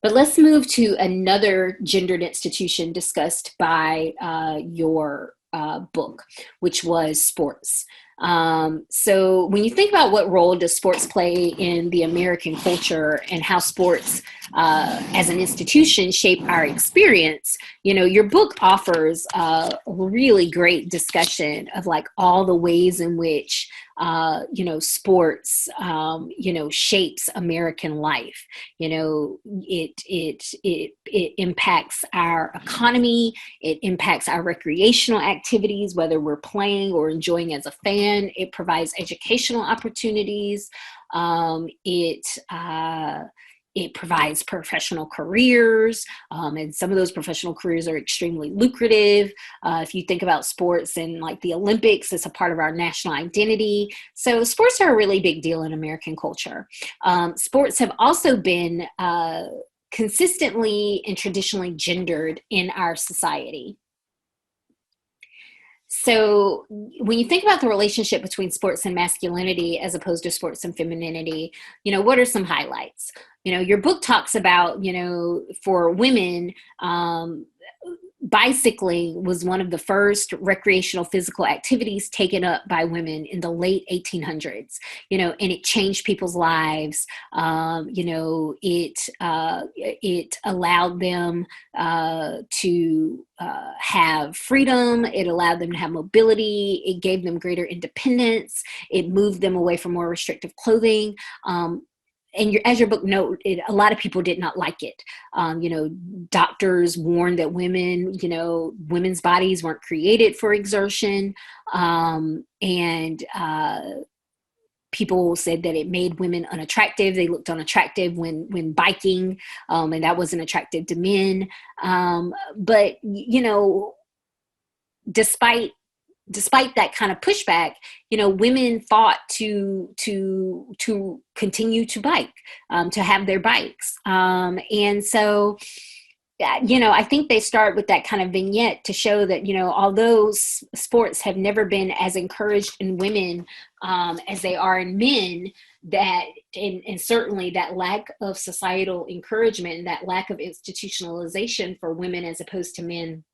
But let's move to another gendered institution discussed by your book, which was sports. So when you think about what role does sports play in the American culture and how sports as an institution shape our experience, your book offers a really great discussion of like all the ways in which sports shapes American life. It impacts our economy. It impacts our recreational activities, whether we're playing or enjoying as a fan. It provides educational opportunities. It provides professional careers, and some of those professional careers are extremely lucrative. If you think about sports and like the Olympics, it's a part of our national identity. So sports are a really big deal in American culture. Sports have also been consistently and traditionally gendered in our society. So when you think about the relationship between sports and masculinity as opposed to sports and femininity, what are some highlights? Your book talks about, for women, bicycling was one of the first recreational physical activities taken up by women in the late 1800s, and it changed people's lives. It allowed them to have freedom. It allowed them to have mobility. It gave them greater independence. It moved them away from more restrictive clothing. And as your book note, a lot of people did not like it. Doctors warned that women's bodies weren't created for exertion. And people said that it made women unattractive. They looked unattractive when biking, and that wasn't attractive to men. But despite that kind of pushback, women fought to continue to bike, to have their bikes. And so, I think they start with that kind of vignette to show that, although sports have never been as encouraged in women as they are in men, that, and certainly that lack of societal encouragement and that lack of institutionalization for women as opposed to men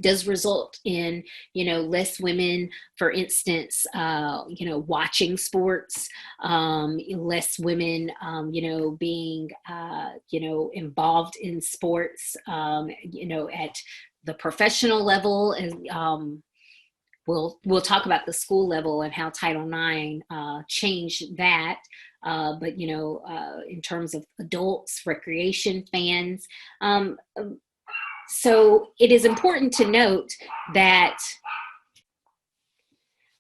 does result in, less women, for instance, watching sports, less women, being, involved in sports, at the professional level. And we'll talk about the school level and how Title IX changed that. But, in terms of adults, recreation fans, so it is important to note that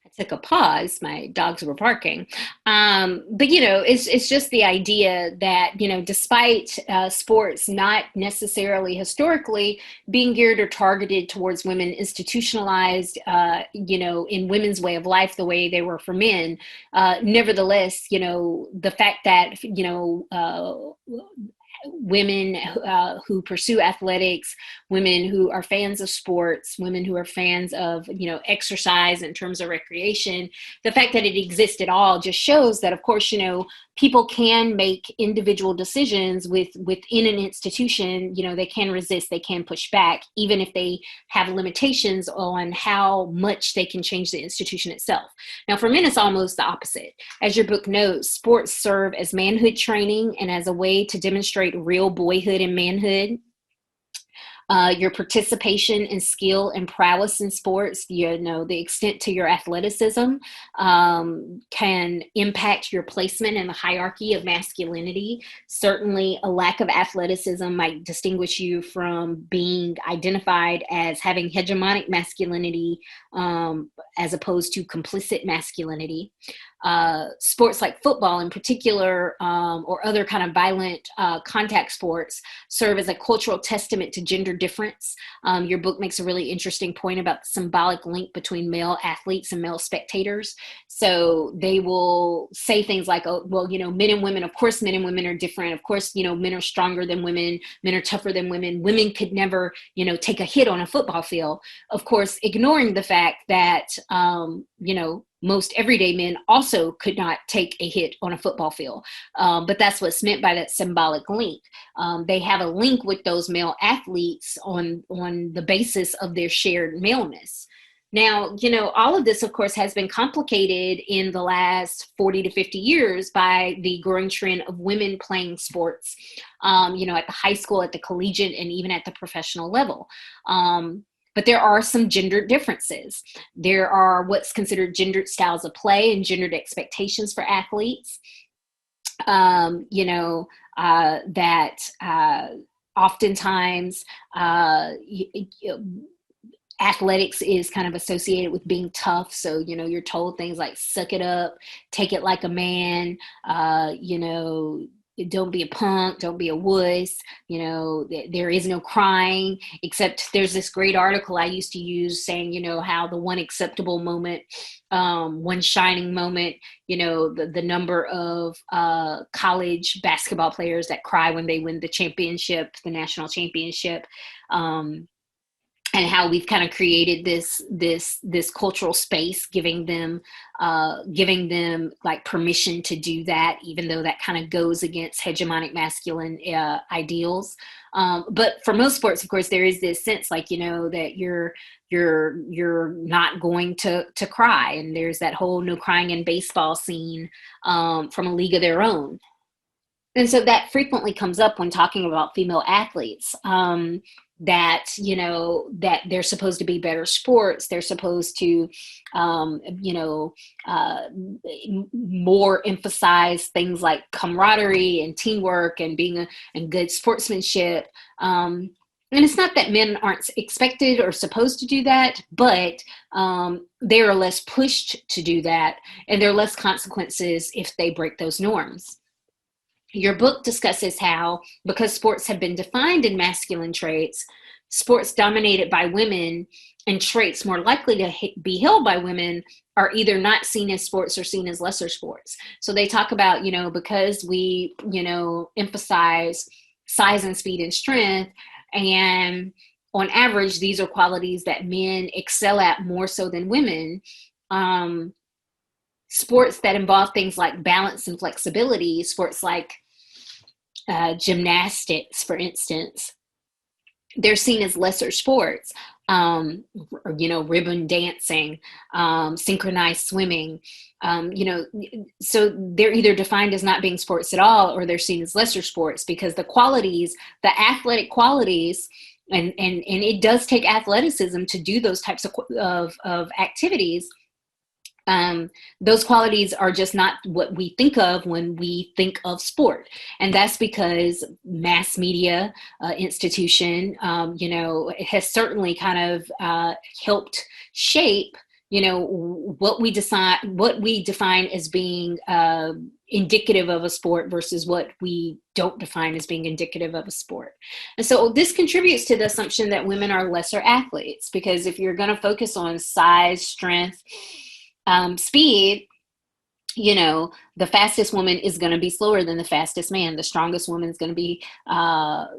I took a pause. My dogs were barking. But, it's just the idea that, despite sports not necessarily historically being geared or targeted towards women, institutionalized, in women's way of life, the way they were for men, nevertheless, the fact that, women who pursue athletics, women who are fans of sports, women who are fans of, exercise in terms of recreation, the fact that it exists at all just shows that, of course, people can make individual decisions within an institution. They can resist, they can push back, even if they have limitations on how much they can change the institution itself. Now, for men, it's almost the opposite. As your book notes, sports serve as manhood training and as a way to demonstrate real boyhood and manhood. Your participation and skill and prowess in sports, the extent to your athleticism can impact your placement in the hierarchy of masculinity. Certainly, a lack of athleticism might distinguish you from being identified as having hegemonic masculinity as opposed to complicit masculinity. Sports like football in particular, or other kind of violent contact sports, serve as a cultural testament to gender difference. Your book makes a really interesting point about the symbolic link between male athletes and male spectators. So they will say things like, oh, well, men and women, of course, men and women are different. Of course, men are stronger than women. Men are tougher than women. Women could never, take a hit on a football field. Of course, ignoring the fact that, most everyday men also could not take a hit on a football field. But that's what's meant by that symbolic link. They have a link with those male athletes on the basis of their shared maleness. Now, all of this, of course, has been complicated in the last 40 to 50 years by the growing trend of women playing sports, at the high school, at the collegiate, and even at the professional level. But there are some gender differences. There are what's considered gendered styles of play and gendered expectations for athletes. That oftentimes athletics is kind of associated with being tough. So, you're told things like suck it up, take it like a man, don't be a punk, don't be a wuss, there is no crying, except there's this great article I used to use saying, how the one acceptable moment, one shining moment, the number of college basketball players that cry when they win the championship, the national championship, and how we've kind of created this cultural space, giving them like permission to do that, even though that kind of goes against hegemonic masculine ideals. But for most sports, of course, there is this sense like, that you're not going to cry. And there's that whole no crying in baseball scene from A League of Their Own. And so that frequently comes up when talking about female athletes. That they're supposed to be better sports. They're supposed to, more emphasize things like camaraderie and teamwork and being and good sportsmanship. And it's not that men aren't expected or supposed to do that, but they are less pushed to do that, and there are less consequences if they break those norms. Your book discusses how, because sports have been defined in masculine traits, sports dominated by women and traits more likely to be held by women are either not seen as sports or seen as lesser sports. So they talk about, because we, emphasize size and speed and strength, and on average, these are qualities that men excel at more so than women. Sports that involve things like balance and flexibility, sports like gymnastics, for instance, they're seen as lesser sports. Ribbon dancing, synchronized swimming, so they're either defined as not being sports at all, or they're seen as lesser sports because the qualities, the athletic qualities, and it does take athleticism to do those types of activities. Those qualities are just not what we think of when we think of sport. And that's because mass media institution, has certainly kind of helped shape, what we define as being indicative of a sport versus what we don't define as being indicative of a sport. And so this contributes to the assumption that women are lesser athletes, because if you're going to focus on size, strength, speed, the fastest woman is going to be slower than the fastest man. The strongest woman is going to be not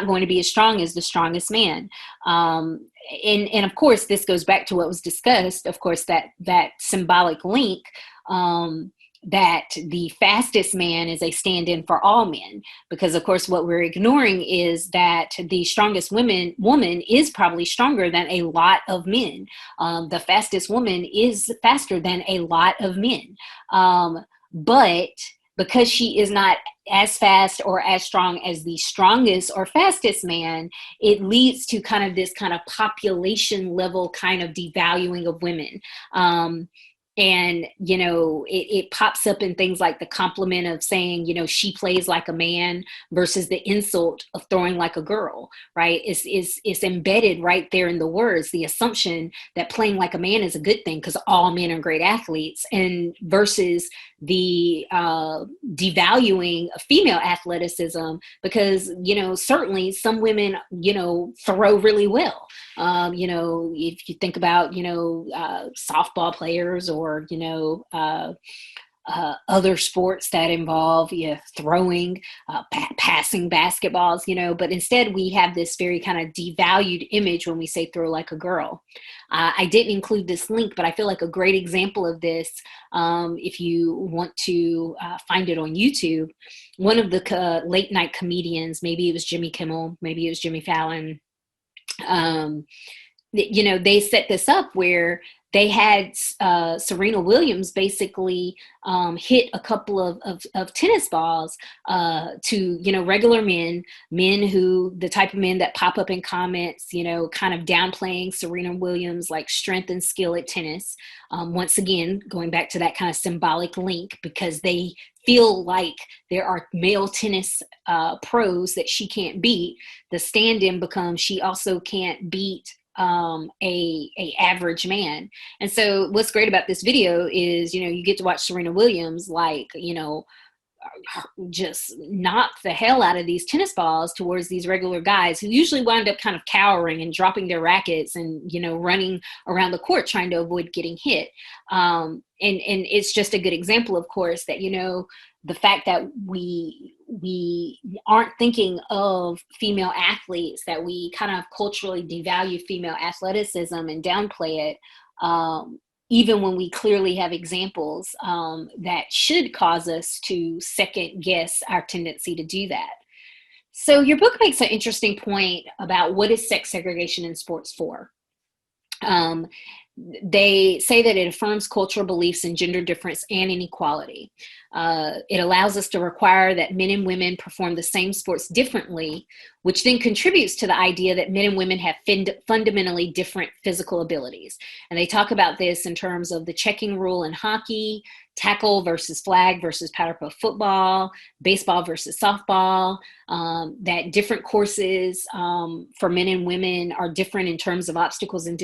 going to be as strong as the strongest man. And of course, this goes back to what was discussed. Of course, that symbolic link. That the fastest man is a stand-in for all men, because of course what we're ignoring is that the strongest woman is probably stronger than a lot of men. The fastest woman is faster than a lot of men, but because she is not as fast or as strong as the strongest or fastest man, it leads to kind of this kind of population level kind of devaluing of women. And, it pops up in things like the compliment of saying, she plays like a man versus the insult of throwing like a girl, right? It's embedded right there in the words, the assumption that playing like a man is a good thing because all men are great athletes, and versus the devaluing of female athleticism because, certainly some women, throw really well. If you think about, softball players or, other sports that involve throwing, passing basketballs, but instead we have this very kind of devalued image when we say throw like a girl. I didn't include this link, but I feel like a great example of this, if you want to find it on YouTube, one of the late night comedians, maybe it was Jimmy Kimmel, maybe it was Jimmy Fallon, they set this up where they had Serena Williams basically hit a couple of tennis balls to, regular men who, the type of men that pop up in comments, kind of downplaying Serena Williams' like strength and skill at tennis. Once again, going back to that kind of symbolic link, because they feel like there are male tennis pros that she can't beat. The stand-in becomes she also can't beat a average man. And so what's great about this video is, you get to watch Serena Williams, just knock the hell out of these tennis balls towards these regular guys who usually wind up kind of cowering and dropping their rackets and, running around the court trying to avoid getting hit. And it's just a good example, of course, that, the fact that we aren't thinking of female athletes, that we kind of culturally devalue female athleticism and downplay it, even when we clearly have examples that should cause us to second guess our tendency to do that. So your book makes an interesting point about what is sex segregation in sports for. They say that it affirms cultural beliefs in gender difference and inequality. It allows us to require that men and women perform the same sports differently, which then contributes to the idea that men and women have fundamentally different physical abilities. And they talk about this in terms of the checking rule in hockey, tackle versus flag versus powder puff football, baseball versus softball, that different courses for men and women are different in terms of obstacles and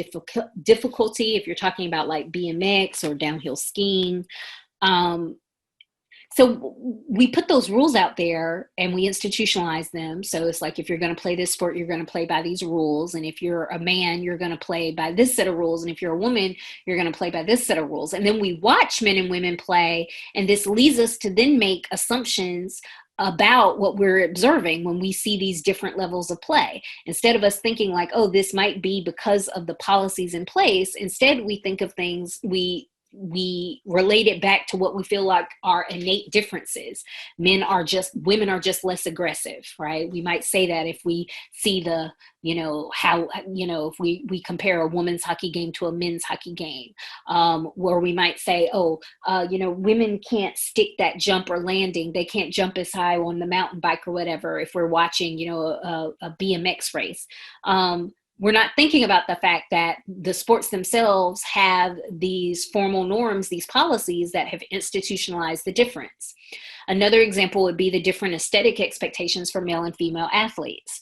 difficulty. If you're talking about like BMX or downhill skiing. So we put those rules out there and we institutionalize them. So it's like, if you're going to play this sport, you're going to play by these rules. And if you're a man, you're going to play by this set of rules. And if you're a woman, you're going to play by this set of rules. And then we watch men and women play. And this leads us to then make assumptions about what we're observing when we see these different levels of play. Instead of us thinking like, oh, this might be because of the policies in place, instead we think of things, we relate it back to what we feel like are innate differences. Women are just less aggressive, right? We might say that if we see the, if we compare a women's hockey game to a men's hockey game, where we might say, women can't stick that jump or landing. They can't jump as high on the mountain bike or whatever, if we're watching, a BMX race. We're not thinking about the fact that the sports themselves have these formal norms, these policies that have institutionalized the difference. Another example would be the different aesthetic expectations for male and female athletes,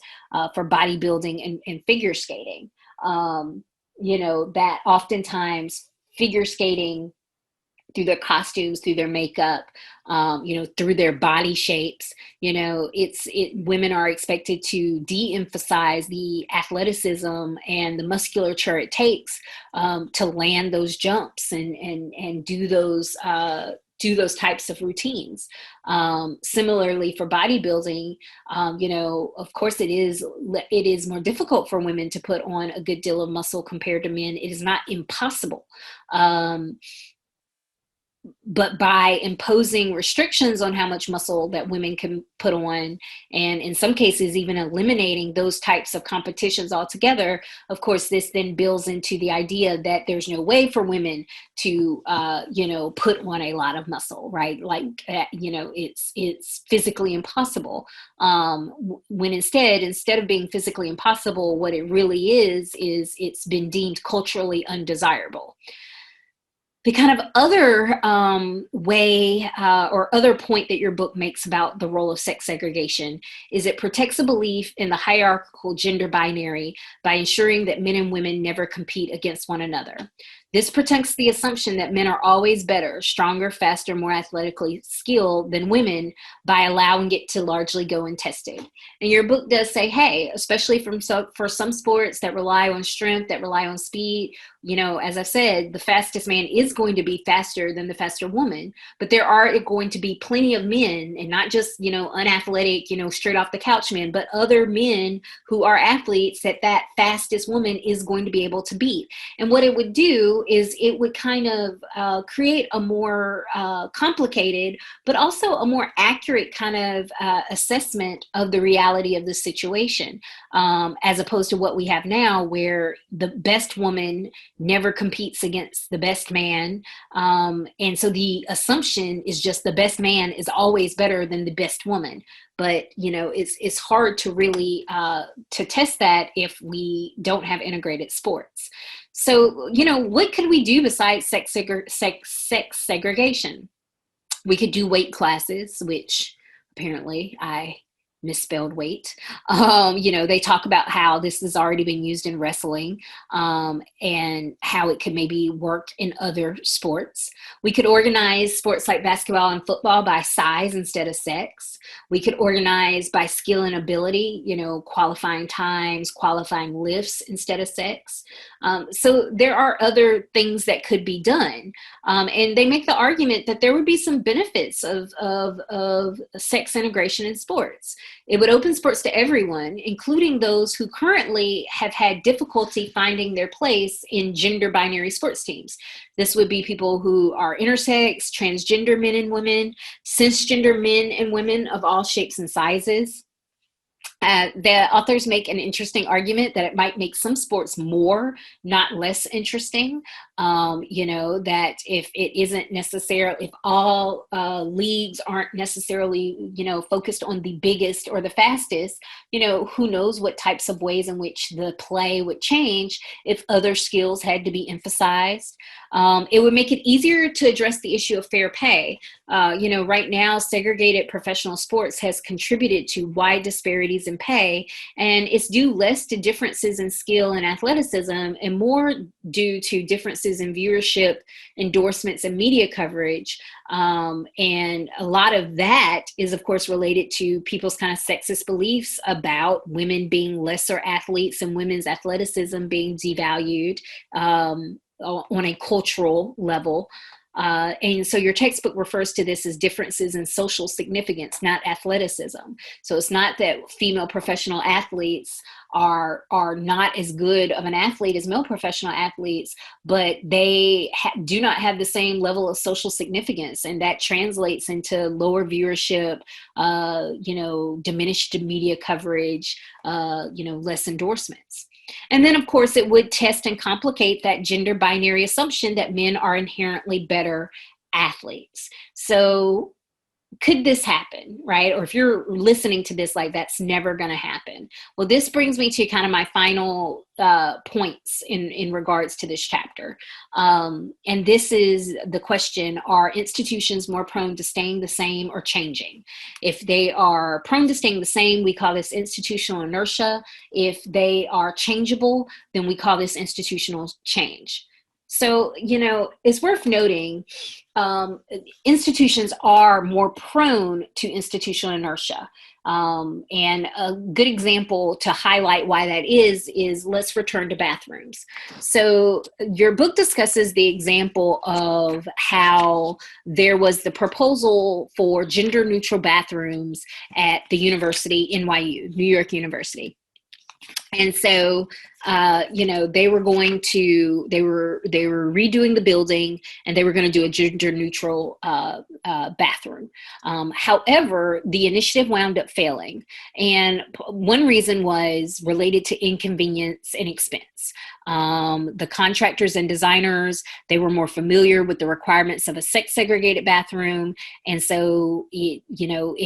for bodybuilding and figure skating. That oftentimes figure skating, through their costumes, through their makeup, through their body shapes, women are expected to de-emphasize the athleticism and the musculature it takes to land those jumps and do those types of routines. Similarly for bodybuilding, of course it is more difficult for women to put on a good deal of muscle compared to men. It is not impossible. But by imposing restrictions on how much muscle that women can put on, and in some cases even eliminating those types of competitions altogether, of course, this then builds into the idea that there's no way for women to, put on a lot of muscle, right? Like, it's physically impossible. When instead of being physically impossible, what it really is it's been deemed culturally undesirable. The kind of other way or other point that your book makes about the role of sex segregation is it protects a belief in the hierarchical gender binary by ensuring that men and women never compete against one another. This protects the assumption that men are always better, stronger, faster, more athletically skilled than women by allowing it to largely go untested. And your book does say, hey, especially for some sports that rely on strength, that rely on speed, as I said, the fastest man is going to be faster than the faster woman, but there are going to be plenty of men, and not just, unathletic, straight off the couch men, but other men who are athletes that fastest woman is going to be able to beat. And what it would do is it would kind of create a more complicated, but also a more accurate kind of assessment of the reality of the situation, as opposed to what we have now, where the best woman never competes against the best man. And so the assumption is just the best man is always better than the best woman. But, it's hard to really to test that if we don't have integrated sports. So, what could we do besides sex segregation? We could do weight classes, which apparently I misspelled weight. They talk about how this has already been used in wrestling, and how it could maybe work in other sports. We could organize sports like basketball and football by size instead of sex. We could organize by skill and ability, qualifying times, qualifying lifts instead of sex. So there are other things that could be done. And they make the argument that there would be some benefits of sex integration in sports. It would open sports to everyone, including those who currently have had difficulty finding their place in gender binary sports teams. This would be people who are intersex, transgender men and women, cisgender men and women of all shapes and sizes. The authors make an interesting argument that it might make some sports more, not less interesting. That if it isn't necessarily, if all leagues aren't necessarily, focused on the biggest or the fastest, who knows what types of ways in which the play would change if other skills had to be emphasized. It would make it easier to address the issue of fair pay. Right now, segregated professional sports has contributed to wide disparities in pay, and it's due less to differences in skill and athleticism and more due to differences in viewership, endorsements, and media coverage. And a lot of that is, of course, related to people's kind of sexist beliefs about women being lesser athletes and women's athleticism being devalued on a cultural level. And so your textbook refers to this as differences in social significance, not athleticism. So it's not that female professional athletes are not as good of an athlete as male professional athletes, but they do not have the same level of social significance. And that translates into lower viewership, diminished media coverage, less endorsements. And then, of course, it would test and complicate that gender binary assumption that men are inherently better athletes. So could this happen, right? Or if you're listening to this, like, that's never going to happen. Well, this brings me to kind of my final points in regards to this chapter. And this is the question: are institutions more prone to staying the same or changing? If they are prone to staying the same, we call this institutional inertia. If they are changeable, then we call this institutional change. So, it's worth noting institutions are more prone to institutional inertia. And a good example to highlight why that is let's return to bathrooms. So your book discusses the example of how there was the proposal for gender-neutral bathrooms at the university, NYU, New York University. And so, they were redoing the building, and they were going to do a gender neutral bathroom. However, the initiative wound up failing. And one reason was related to inconvenience and expense. The contractors and designers, they were more familiar with the requirements of a sex segregated bathroom. And so it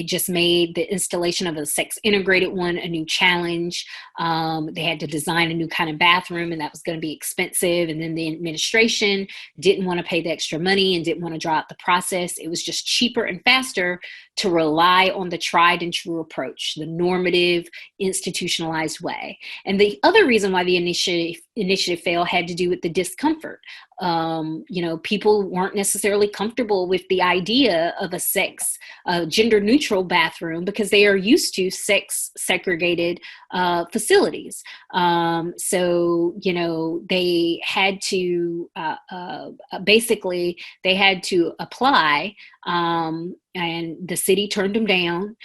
just made the installation of a sex integrated one a new challenge. They had to design a new kind of bathroom, and that was going to be expensive. And then the administration didn't want to pay the extra money and didn't want to draw out the process. It was just cheaper and faster to rely on the tried and true approach, the normative, institutionalized way. And the other reason why the initiative failed had to do with the discomfort. People weren't necessarily comfortable with the idea of a gender neutral bathroom because they are used to sex segregated facilities. They had to basically they had to apply, and the city turned them down.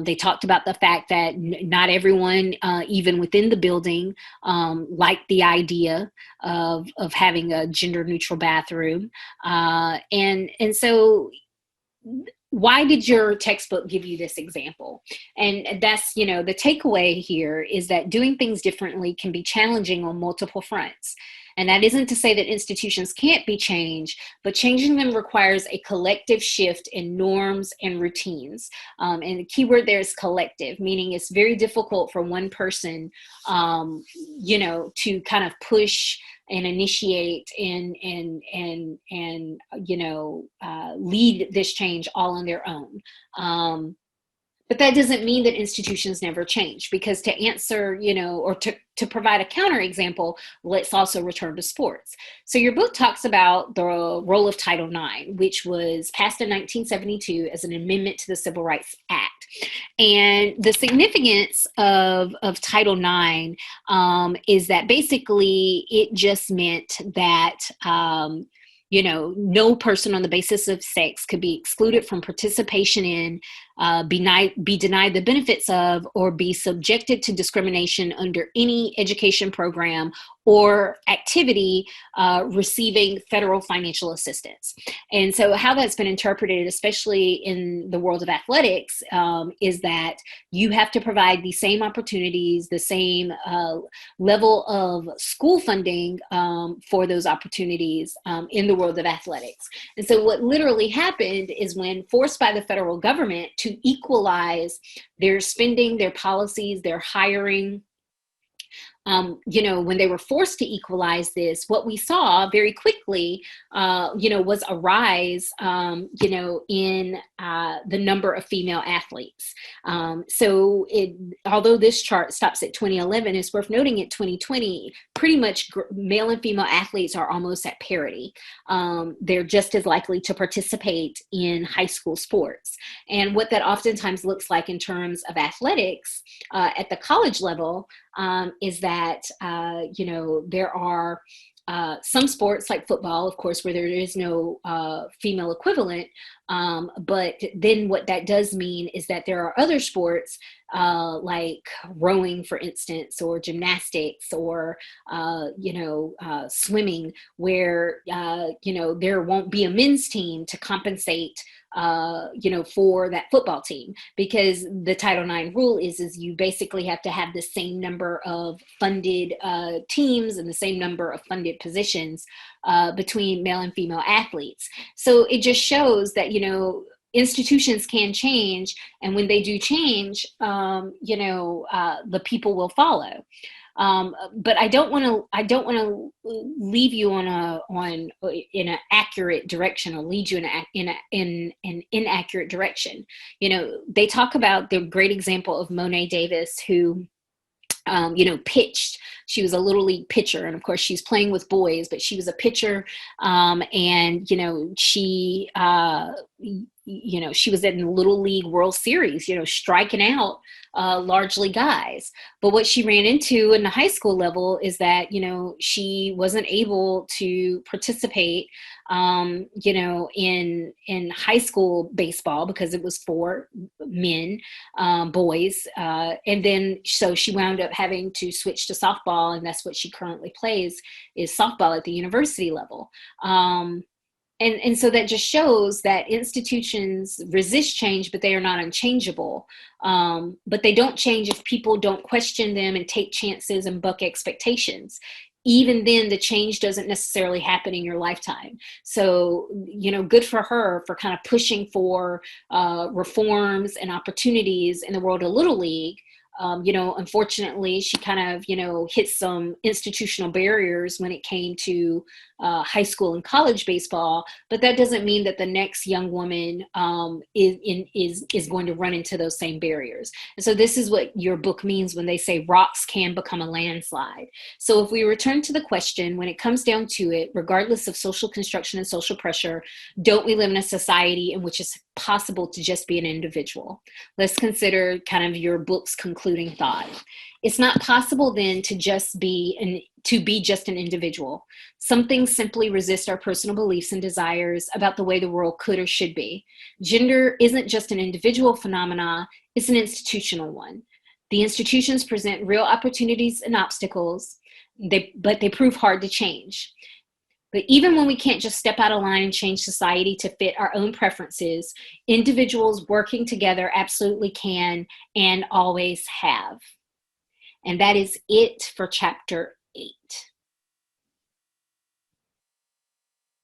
They talked about the fact that not everyone, even within the building, liked the idea of having a gender neutral bathroom. And so why did your textbook give you this example? And that's, the takeaway here is that doing things differently can be challenging on multiple fronts. And that isn't to say that institutions can't be changed, but changing them requires a collective shift in norms and routines. And the key word there is collective, meaning it's very difficult for one person, to kind of push and initiate and lead this change all on their own. But that doesn't mean that institutions never change, because to answer, or to provide a counterexample, let's also return to sports. So your book talks about the role of Title IX, which was passed in 1972 as an amendment to the Civil Rights Act. And the significance of Title IX is that basically it just meant that no person on the basis of sex could be excluded from participation in, be denied the benefits of, or be subjected to discrimination under any education program or activity receiving federal financial assistance. And so how that's been interpreted, especially in the world of athletics, is that you have to provide the same opportunities, the same level of school funding for those opportunities in the world of athletics. And so what literally happened is, when forced by the federal government to equalize their spending, their policies, their hiring, when they were forced to equalize this, what we saw very quickly, was a rise, in the number of female athletes. Although this chart stops at 2011, it's worth noting at 2020, pretty much male and female athletes are almost at parity. They're just as likely to participate in high school sports. And what that oftentimes looks like in terms of athletics at the college level is that, there are some sports like football, of course, where there is no female equivalent. But then what that does mean is that there are other sports like rowing, for instance, or gymnastics, or, swimming, where, there won't be a men's team to compensate for that football team, because the Title IX rule is you basically have to have the same number of funded teams and the same number of funded positions between male and female athletes. So it just shows that, institutions can change, and when they do change, the people will follow. But I don't want to leave you in an accurate direction, or lead you in an inaccurate direction. They talk about the great example of Monet Davis, who pitched. She was a little league pitcher, and of course she's playing with boys, but she was a pitcher, and she was in the Little League World Series, striking out largely guys. But what she ran into in the high school level is that, she wasn't able to participate, in high school baseball, because it was for men, boys. And then, so she wound up having to switch to softball, and that's what she currently plays, is softball at the university level. And so that just shows that institutions resist change, but they are not unchangeable. But they don't change if people don't question them and take chances and buck expectations. Even then, the change doesn't necessarily happen in your lifetime. So, good for her for kind of pushing for reforms and opportunities in the world of Little League. Unfortunately, she kind of, hit some institutional barriers when it came to high school and college baseball. But that doesn't mean that the next young woman is going to run into those same barriers. And so this is what your book means when they say rocks can become a landslide. So if we return to the question, when it comes down to it, regardless of social construction and social pressure, don't we live in a society in which it's possible to just be an individual? Let's consider kind of your book's concluding thought. It's not possible then to be just an individual. Some things simply resist our personal beliefs and desires about the way the world could or should be. Gender isn't just an individual phenomena, it's an institutional one. The institutions present real opportunities and obstacles, but they prove hard to change. But even when we can't just step out of line and change society to fit our own preferences, individuals working together absolutely can and always have. And that is it for chapter 8.